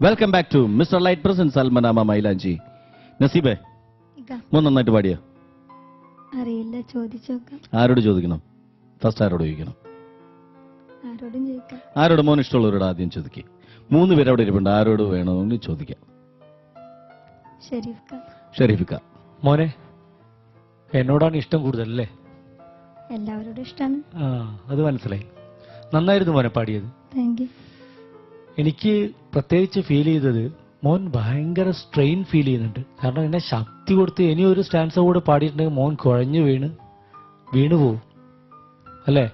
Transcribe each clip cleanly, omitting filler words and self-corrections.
Welcome back to mister light presence സൽമനാമ മൈലാഞ്ചി. നസീബേ, മോൻ നന്നായിട്ട് പാടിയോ? അറിയില്ല, ചോദിച്ചോക്കാം. ആരോട് ചോദിക്കണം? ഫസ്റ്റ് ആരോട് ചോദിക്കണം? ആരോടും ചോദിക്കാം. ആരോട്? മോൻ ഇഷ്ടമുള്ളവരോട് ആദ്യം ചോദിക്കുക. 3 പേര് അവിടെ ഇരിപ്പുണ്ട്, ആരോട് വേണമെന്ന് ചോദിക്കാം. ഷെരീഫിക്ക. മോനെ, എന്നോടാണ് ഇഷ്ടം കൂടുതൽ അല്ലേ? എല്ലാവരോടും ഇഷ്ടമാണ്. അത് മനസ്സിലായി. നന്നായിരുന്നു മോനെ പാടിയത്. Thank you. എനിക്ക് പ്രത്യേകിച്ച് ഫീൽ ചെയ്തത് മോൻ ഭയങ്കര സ്ട്രെയിൻ ഫീൽ ചെയ്യുന്നുണ്ട്. കാരണം എന്നെ ശക്തി കൊടുത്ത് ഇനി ഒരു സ്റ്റാൻസ കൂടെ പാടിയിട്ടുണ്ടെങ്കിൽ മോൻ കുഴഞ്ഞു വീണു പോവും അല്ലേ?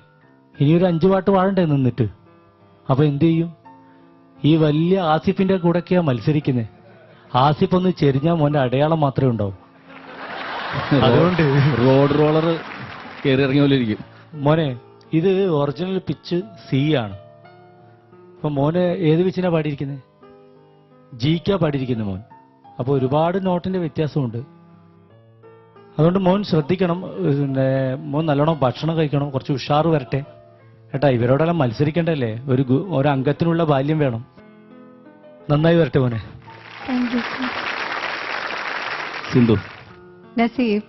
ഇനി ഒരു 5 പാട്ട് പാടണ്ടേ നിന്നിട്ട്? അപ്പൊ എന്ത് ചെയ്യും? ഈ വലിയ ആസിഫിന്റെ കൂടെയൊക്കെയാ മത്സരിക്കുന്നത്. ആസിഫ് ഒന്ന് ചെരിഞ്ഞാൽ മോന്റെ അടയാളം മാത്രമേ ഉണ്ടാവും. അതുകൊണ്ട് റോഡ് റോളർ കയറി ഇറങ്ങിയ പോലെ ഇരിക്കും. മോനെ, ഇത് ഒറിജിനൽ പിച്ച് സി ആണ്. അപ്പൊ മോന് ഏത് പിച്ചിനാ പാടിയിരിക്കുന്നത്? ജിക്കാ പാടിയിരിക്കുന്നത് മോൻ. അപ്പൊ ഒരുപാട് നോട്ടിന്റെ വ്യത്യാസമുണ്ട്. അതുകൊണ്ട് മോൻ ശ്രദ്ധിക്കണം. പിന്നെ മോൻ നല്ലോണം ഭക്ഷണം കഴിക്കണം, കുറച്ച് ഉഷാറ് വരട്ടെ കേട്ടാ. ഇവരോടെല്ലാം മത്സരിക്കണ്ടല്ലേ? ഒരു അംഗത്തിനുള്ള ബാല്യം വേണം. നന്നായി വരട്ടെ മോനെ. സിന്ധു. നസീബ്,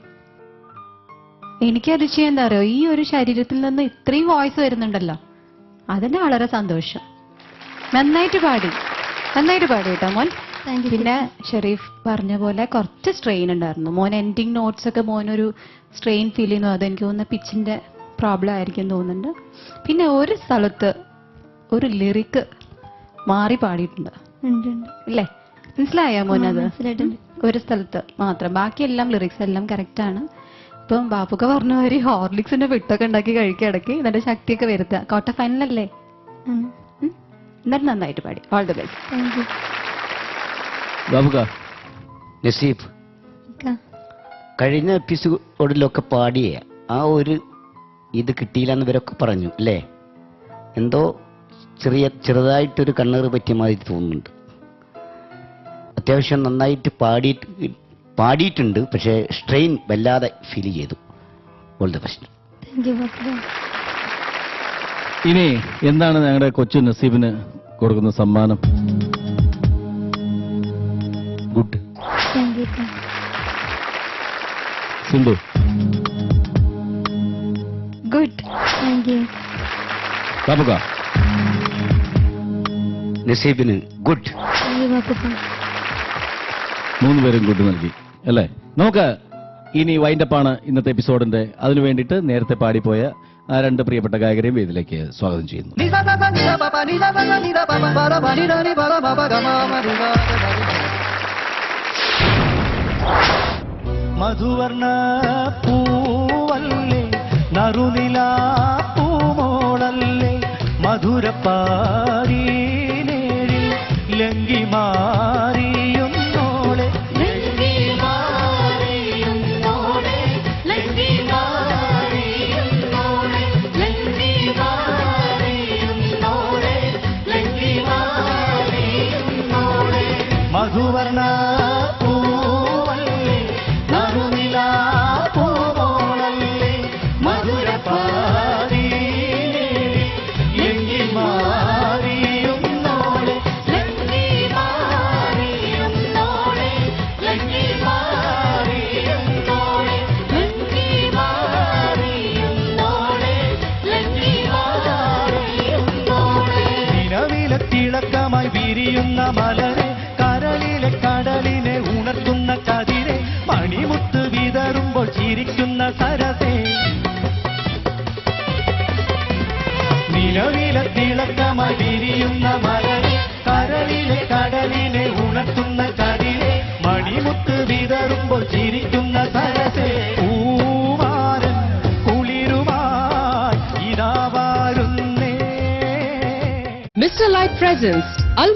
എനിക്ക് അതിശയം എന്താ അറിയോ, ഈ ഒരു ശരീരത്തിൽ നിന്ന് ഇത്രയും വോയിസ് വരുന്നുണ്ടല്ലോ, അതിന് വളരെ സന്തോഷം. നന്നായിട്ട് പാടി കേട്ടോ മോൻ. പിന്നെ ഷെരീഫ് പറഞ്ഞ പോലെ കുറച്ച് സ്ട്രെയിൻ ഉണ്ടായിരുന്നു മോൻ. എൻഡിങ് നോട്ട്സ് ഒക്കെ മോനൊരു സ്ട്രെയിൻ ഫീൽ ചെയ്യുന്നു. അതെനിക്ക് തോന്നുന്നു പിച്ചിന്റെ പ്രോബ്ലം ആയിരിക്കും തോന്നുന്നുണ്ട്. പിന്നെ ഒരു സ്ഥലത്ത് ഒരു ലിറിക്ക് മാറി പാടിയിട്ടുണ്ട് അല്ലേ? മനസ്സിലായോ മോനത്? ഒരു സ്ഥലത്ത് മാത്രം, ബാക്കിയെല്ലാം ലിറിക്സ് എല്ലാം കറക്റ്റ് ആണ്. ഇപ്പം ബാപ്പുക്ക പറഞ്ഞ മാതിരി ഹോർലിക്സിന്റെ വിട്ടൊക്കെ ഉണ്ടാക്കി കഴിക്കുക ഇടയ്ക്ക്, എന്നിട്ട് ശക്തിയൊക്കെ വരുത്തുക. ക്വാർട്ടർ ഫൈനലല്ലേ? എന്നിട്ട് നന്നായിട്ട് പാടി. All the best. നസീബ്, കഴിഞ്ഞ എപ്പിസോഡിലൊക്കെ പാടിയ ആ ഒരു ഇത് കിട്ടിയില്ലെന്ന് ഇവരൊക്കെ പറഞ്ഞു അല്ലേ? എന്തോ ചെറുതായിട്ടൊരു കണ്ണേറ് പറ്റിയ മാതിരി തോന്നുന്നുണ്ട്. അത്യാവശ്യം നന്നായിട്ട് പാടിയിട്ടുണ്ട്, പക്ഷേ സ്ട്രെയിൻ വല്ലാതെ ഫീൽ ചെയ്തു. All the best. ഇനി എന്താണ് ഞങ്ങളുടെ കൊച്ചു നസീബിന് കൊടുക്കുന്ന സമ്മാനം? Good. Sindhu. Good. Babukka. നസീബിന് good. 3 പേരും ഗുഡ് നൽകി അല്ലേ? നമുക്ക് ഇനി വൈൻഡപ്പാണ് ഇന്നത്തെ എപ്പിസോഡിന്റെ. അതിനു വേണ്ടിയിട്ട് നേരത്തെ പാടിപ്പോയ ആ 2 പ്രിയപ്പെട്ട ഗായകരെയും വേദിയിലേക്ക് സ്വാഗതം ചെയ്യുന്നു. മധുവർണ പൂവല്ലേ, നറുനിലാ പൂമോളല്ലേ, മധുരപ്പാരീനേഴിൽ ലങ്കി മാറിയുന്നോളെ, മധുവർണ പൂവല്ലേ, നറുനിലാ പൂമോളല്ലേ, മധുരപ്പാരീനേഴിൽ ലങ്കി മാറിയുന്നോളെ, നിലവിലെ തിളക്കമായി വിരിയുന്ന മലരെ, കരളിലെ കടലിനെ ഉണർത്തുന്ന കതിരെ, മണിമുത്ത് വിതറുമ്പോൾ ചിരിക്കുന്ന സരസേ, നിലവിലെ തിളക്കമായി വിരിയുന്ന മലരെ, കരളിലെ കടലിനെ ഉണർത്തുന്ന കതിരെ, മണിമുത്ത് വിതറുമ്പോൾ ചിരിക്കുന്ന സരസേ, പൂവാരൻ കുളിരുമായി ഇതാ വരുന്നേ. Mr. Light presents